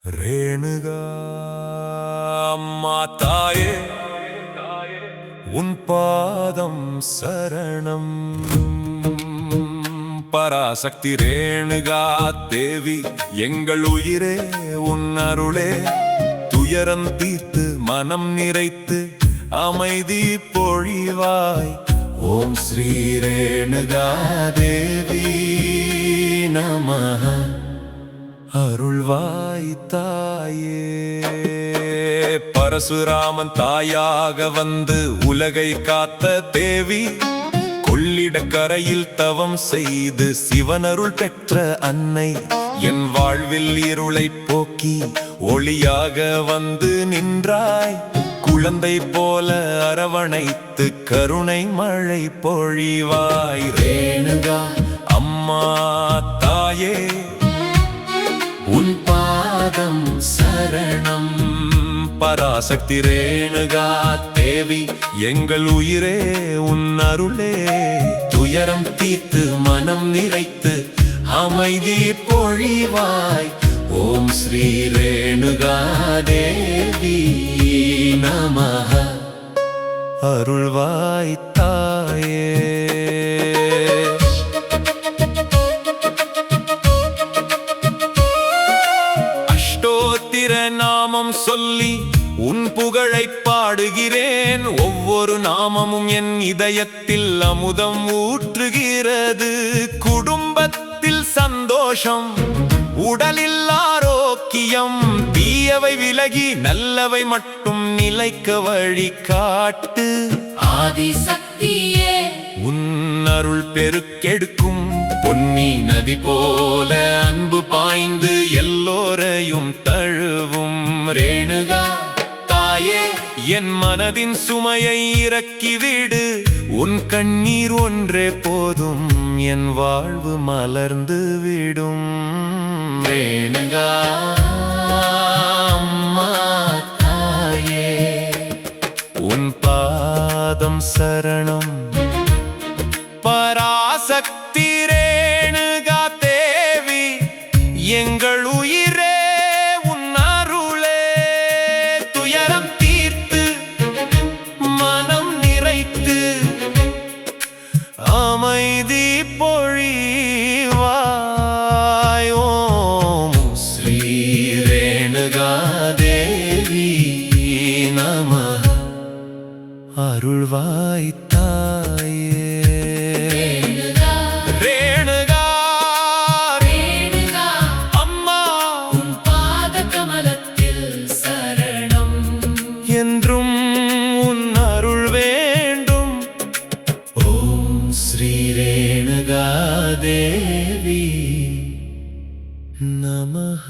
ரேணுகா அம்மா தாயே உன் பாதம் சரணம். பராசக்தி ரேணுகா தேவி எங்கள் உயிரே உன் அருளே. துயரம் தீர்த்து மனம் நிறைத்து அமைதி பொழிவாய். ஓம் ஸ்ரீ ரேணுகா தேவி நமஹ. அருள்வாய் தாயே. பரசுராமன் தாயாக வந்து உலகை காத்த தேவி. கொள்ளிடக்கரையில் தவம் செய்து சிவனருள் பெற்ற அன்னை. என் வாழ்வில் இருளை போக்கி ஒளியாக வந்து நின்றாய். குழந்தை போல அரவணைத்து கருணை மழை பொழிவாய். ரேணுகா அம்மா தாயே உன் பாதம் சரணம். பராசக்தி ரேணுகா தேவி எங்கள் உயிரே உன் அருளே. துயரம் தீர்த்து மனம் நிறைத்து அமைதி பொழிவாய். ஓம் ஸ்ரீ ரேணுகா தேவி நமஹ. அருள்வாய் தாயே. நாமம் சொல்லி உன் புகழை பாடுகிறேன். ஒவ்வொரு நாமமும் என் இதயத்தில் அமுதம் ஊற்றுகிறது. குடும்பத்தில் சந்தோஷம், உடலில் ஆரோக்கியம். தீயவை விலகி நல்லவை மட்டும் நிலைக்க வழி காட்டு. ஆதிசக்தியே உன் அருள் பெருக்கெடுக்கும். பொன்னி நதி போல அன்பு பாய்ந்து எல்லோரையும் தழுவும். ரேணுகா தாயே என் மனதின் சுமையை இறக்கிவிடு. உன் கண்ணீர் ஒன்றே போதும், என் வாழ்வு மலர்ந்து விடும். ரேணுகா அம்மா தாயே உன் பாதம் சரணம். பராசக்தி ரேணுகா தேவி எங்கள் உயிரே உன் அருளே. துயரம் தீர்த்து மனம் நிறைத்து அமைதி பொழிவாய். ஓம் ஸ்ரீ ரேணுகா தேவி நமஹ. அருள்வாய் தாயே. என்றும் உன் அருள் வேண்டும். ஓம் ஸ்ரீ ரேணுகா தேவி நமஹ.